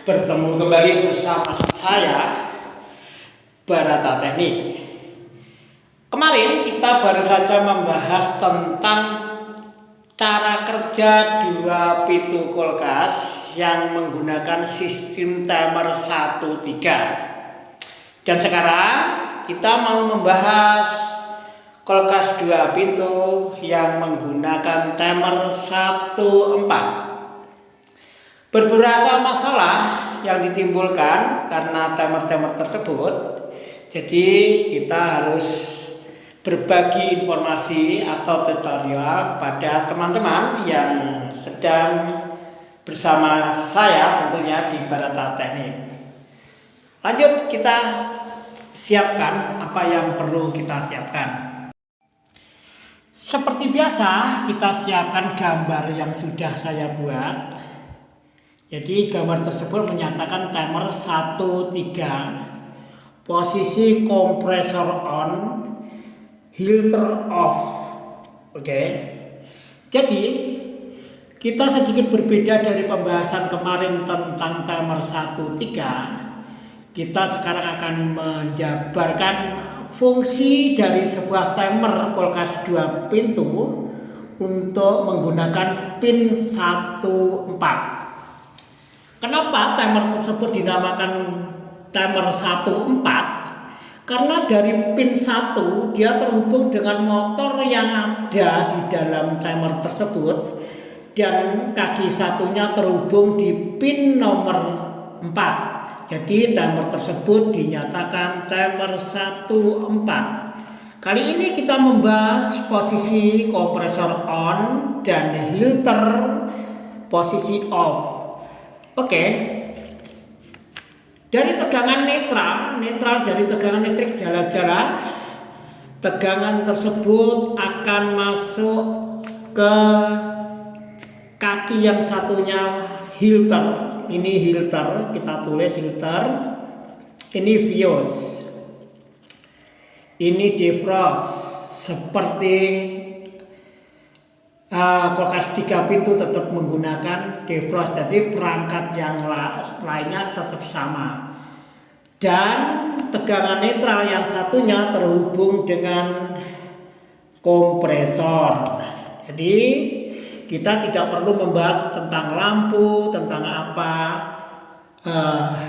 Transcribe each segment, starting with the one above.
bertemu kembali bersama saya Barata Teknik. Kemarin kita baru saja membahas tentang cara kerja dua pintu kulkas yang menggunakan sistem timer 1-3. Dan sekarang kita mau membahas kulkas dua pintu yang menggunakan timer 1-4. Beberapa masalah yang ditimbulkan karena timer-timer tersebut. Jadi kita harus berbagi informasi atau tutorial kepada teman-teman yang sedang bersama saya tentunya di Barata Teknik. Lanjut, kita siapkan apa yang perlu kita siapkan. Seperti biasa, kita siapkan gambar yang sudah saya buat. Jadi gambar tersebut menyatakan timer 1-3, posisi kompresor on, heater off. Oke. Jadi kita sedikit berbeda dari pembahasan kemarin tentang timer 1-3. Kita sekarang akan menjabarkan fungsi dari sebuah timer kulkas dua pintu untuk menggunakan pin 1-4. Kenapa timer tersebut dinamakan timer 1-4? Karena dari pin 1 dia terhubung dengan motor yang ada di dalam timer tersebut, dan kaki satunya terhubung di pin nomor 4. Jadi timer tersebut dinyatakan timer 1-4. Kali ini kita membahas posisi kompresor on dan heater posisi off. Oke. Dari tegangan netral dari tegangan listrik jala-jala, tegangan tersebut akan masuk ke kaki yang satunya heater. Ini heater, kita tulis heater. Ini fuse. Ini defrost. Seperti kulkas 3 pintu tetap menggunakan defrost, jadi perangkat yang lainnya tetap sama. Dan tegangan netral yang satunya terhubung dengan kompresor. Jadi kita tidak perlu membahas tentang lampu, tentang apa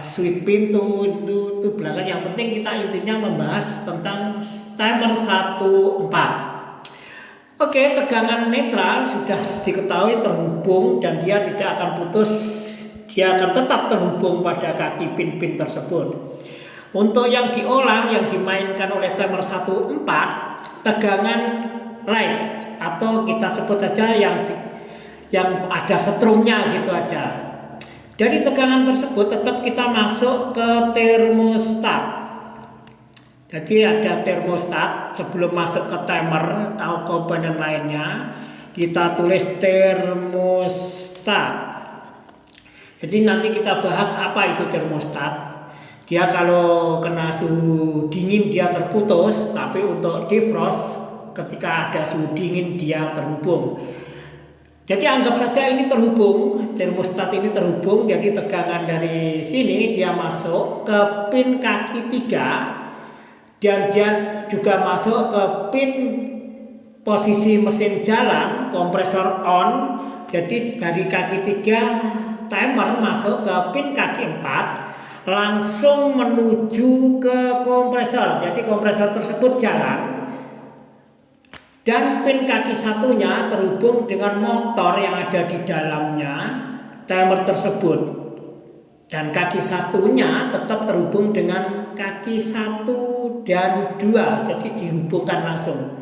switch pintu itu belakang. Yang penting kita intinya membahas tentang timer 1-4. Oke, tegangan netral sudah diketahui terhubung dan dia tidak akan putus. Dia akan tetap terhubung pada kaki pin-pin tersebut. Untuk yang diolah, yang dimainkan oleh timer 1-4, tegangan light atau kita sebut saja yang ada setrumnya gitu aja. Dari tegangan tersebut tetap kita masuk ke termostat. Jadi ada termostat. Sebelum masuk ke timer atau komponen lainnya, kita tulis termostat. Jadi nanti kita bahas apa itu termostat. Dia kalau kena suhu dingin dia terputus, tapi untuk defrost ketika ada suhu dingin dia terhubung. Jadi anggap saja ini terhubung, termostat ini terhubung. Jadi tegangan dari sini dia masuk ke pin kaki 3. Dan dia juga masuk ke pin posisi mesin jalan, kompresor on. Jadi dari kaki 3 timer masuk ke pin kaki 4, langsung menuju ke kompresor. Jadi kompresor tersebut jalan, dan pin kaki satunya terhubung dengan motor yang ada di dalamnya timer tersebut. Dan kaki satunya tetap terhubung dengan kaki 1 dan 2, jadi dihubungkan langsung.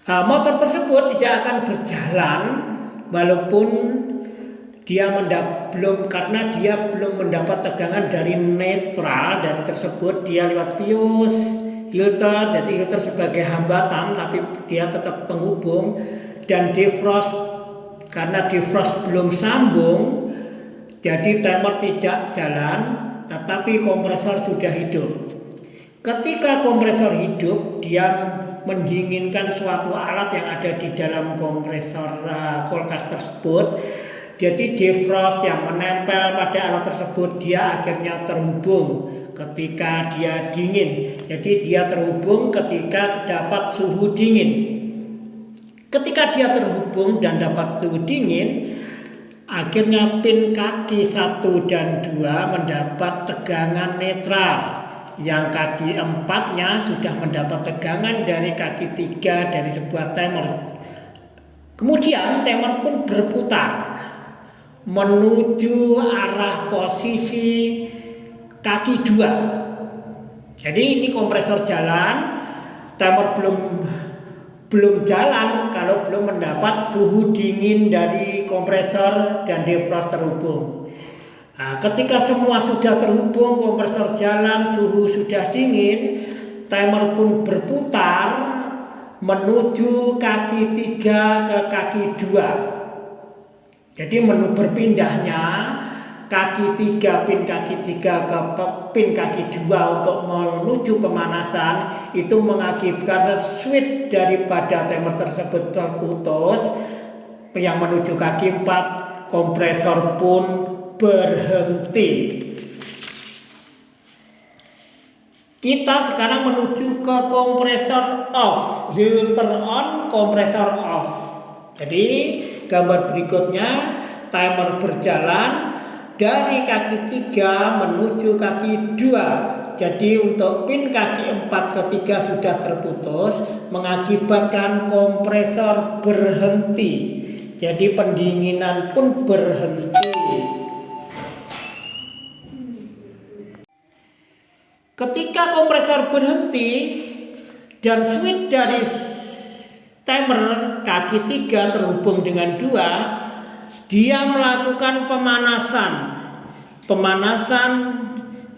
Motor tersebut tidak akan berjalan walaupun dia karena dia belum mendapat tegangan dari netral dari tersebut. Dia lewat fuse, heater, jadi heater sebagai hambatan, tapi dia tetap penghubung. Dan defrost, karena defrost belum sambung, jadi timer tidak jalan, tetapi kompresor sudah hidup. Ketika kompresor hidup, dia mendinginkan suatu alat yang ada di dalam kompresor kulkas tersebut. Jadi defrost yang menempel pada alat tersebut dia akhirnya terhubung ketika dia dingin. Jadi dia terhubung ketika dapat suhu dingin. Ketika dia terhubung dan dapat suhu dingin, akhirnya pin kaki 1 dan 2 mendapat tegangan netral. Yang kaki 4-nya sudah mendapat tegangan dari kaki 3 dari sebuah timer. Kemudian timer pun berputar menuju arah posisi kaki 2. Jadi ini kompresor jalan, timer belum jalan kalau belum mendapat suhu dingin dari kompresor dan defrost terhubung. Nah, ketika semua sudah terhubung, kompresor jalan, suhu sudah dingin, timer pun berputar menuju kaki 3 ke kaki 2. Jadi berpindahnya kaki 3, pin kaki 3 ke pin kaki 2 untuk menuju pemanasan itu mengakibatkan switch daripada timer tersebut terputus yang menuju kaki 4, kompresor pun berhenti. Kita sekarang menuju ke kompresor off, filter on, kompresor off. Jadi gambar berikutnya timer berjalan dari kaki 3 menuju kaki 2. Jadi untuk pin kaki 4 ke 3 sudah terputus, mengakibatkan kompresor berhenti. Jadi pendinginan pun berhenti. Ketika kompresor berhenti dan switch dari timer kaki 3 terhubung dengan 2, dia melakukan pemanasan. Pemanasan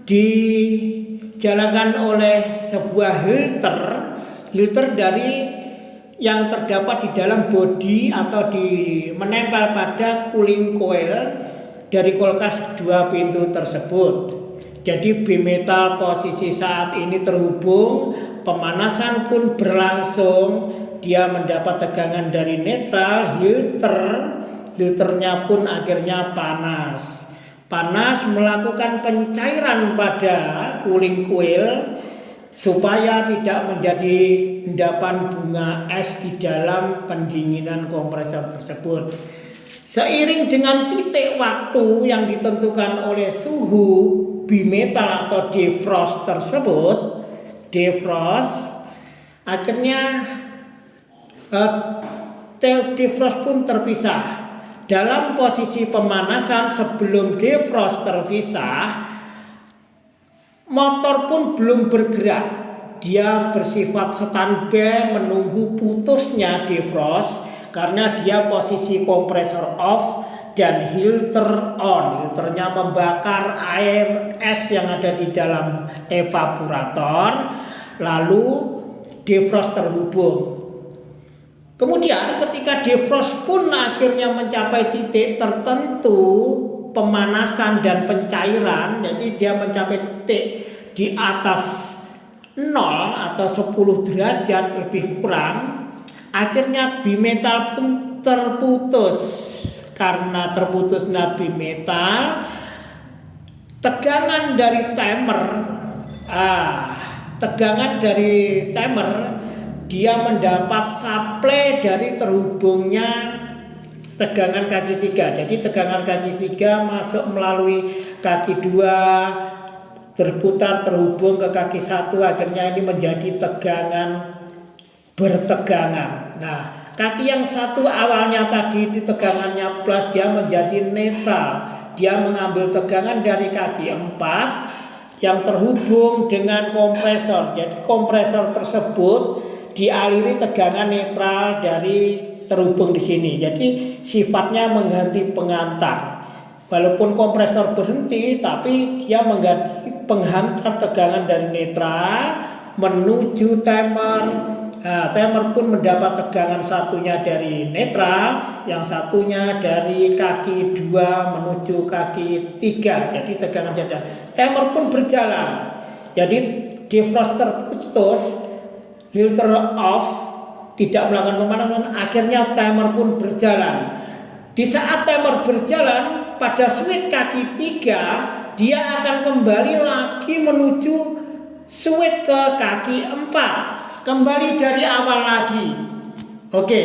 dijalankan oleh sebuah filter dari yang terdapat di dalam bodi atau menempel pada cooling coil dari kulkas 2 pintu tersebut. Jadi bimetal posisi saat ini terhubung, pemanasan pun berlangsung, dia mendapat tegangan dari netral, filternya pun akhirnya panas. Panas melakukan pencairan pada cooling coil supaya tidak menjadi endapan bunga es di dalam pendinginan kompresor tersebut. Seiring dengan titik waktu yang ditentukan oleh suhu bimetal atau defrost tersebut, akhirnya defrost pun terpisah. Dalam posisi pemanasan sebelum defrost terpisah, motor pun belum bergerak. Dia bersifat standby menunggu putusnya defrost karena dia posisi kompresor off dan filter on. Filternya membakar air es yang ada di dalam evaporator, lalu defrost terhubung. Kemudian ketika defrost pun akhirnya mencapai titik tertentu pemanasan dan pencairan, jadi dia mencapai titik di atas 0 atau 10 derajat lebih kurang, akhirnya bimetal pun terputus. Karena terputusnya bimetal, tegangan dari timer dia mendapat supply dari terhubungnya tegangan kaki 3. Jadi tegangan kaki 3 masuk melalui kaki 2, berputar terhubung ke kaki 1, akhirnya ini menjadi tegangan bertegangan. Nah, kaki yang 1 awalnya tadi di tegangannya plus, dia menjadi netral. Dia mengambil tegangan dari kaki 4 yang terhubung dengan kompresor. Jadi kompresor tersebut dialiri tegangan netral dari terhubung di sini. Jadi sifatnya mengganti pengantar. Walaupun kompresor berhenti, tapi dia mengganti penghantar tegangan dari netral menuju timer. Nah, timer pun mendapat tegangan satunya dari netral, yang satunya dari kaki 2 menuju kaki 3. Jadi tegangan jalan. Timer pun berjalan. Jadi defrost terputus, filter off, tidak melakukan pemanasan, akhirnya timer pun berjalan. Di saat timer berjalan pada switch kaki 3, dia akan kembali lagi menuju switch ke kaki 4. Kembali dari awal lagi. Oke,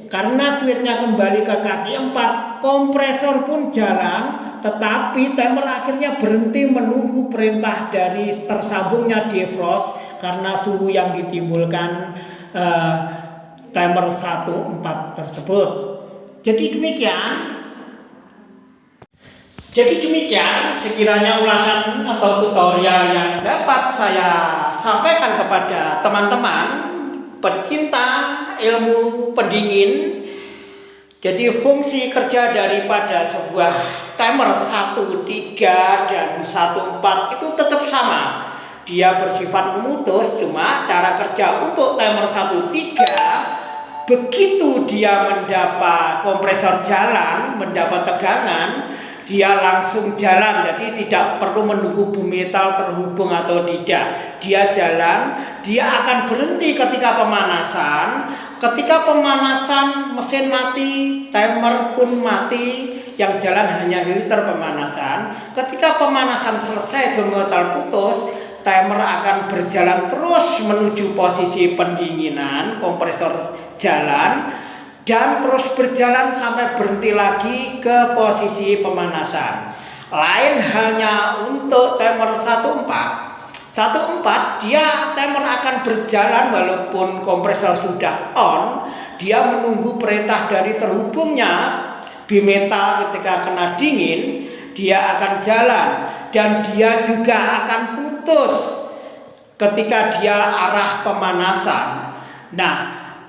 karena switchnya kembali ke kaki 4, kompresor pun jalan, tetapi timer akhirnya berhenti menunggu perintah dari tersambungnya defrost karena suhu yang ditimbulkan timer 14 tersebut. Jadi demikian sekiranya ulasan atau tutorial yang dapat saya sampaikan kepada teman-teman pecinta ilmu pendingin. Jadi fungsi kerja daripada sebuah timer 1.3 dan 1.4 itu tetap sama. Dia bersifat memutus, cuma cara kerja untuk timer 1.3, begitu dia mendapat kompresor jalan, mendapat tegangan, dia langsung jalan. Jadi tidak perlu menunggu bimetal terhubung atau tidak. Dia jalan, dia akan berhenti ketika pemanasan. Ketika pemanasan mesin mati, timer pun mati. Yang jalan hanya filter pemanasan. Ketika pemanasan selesai, bimetal putus, timer akan berjalan terus menuju posisi pendinginan, kompresor jalan, dan terus berjalan sampai berhenti lagi ke posisi pemanasan. Lain halnya untuk timer 1.4, dia timer akan berjalan walaupun kompresor sudah on. Dia menunggu perintah dari terhubungnya bimetal. Ketika kena dingin, dia akan jalan, dan dia juga akan putus ketika dia arah pemanasan. Nah,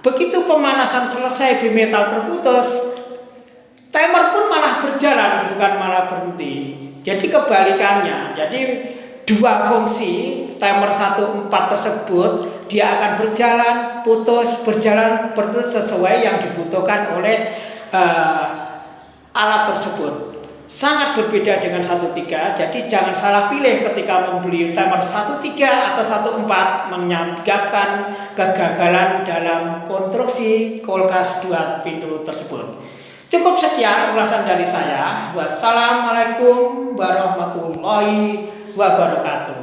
begitu pemanasan selesai, bimetal terputus, timer pun malah berjalan, bukan malah berhenti. Jadi kebalikannya. Jadi dua fungsi timer 1.4 tersebut, dia akan berjalan, putus, berjalan, putus sesuai yang dibutuhkan oleh alat tersebut. Sangat berbeda dengan 1.3. Jadi jangan salah pilih ketika membeli timer 1.3 atau 1.4, menyebabkan kegagalan dalam konstruksi kulkas 2 pintu tersebut. Cukup sekian ulasan dari saya. Wassalamualaikum warahmatullahi wabarakatuh.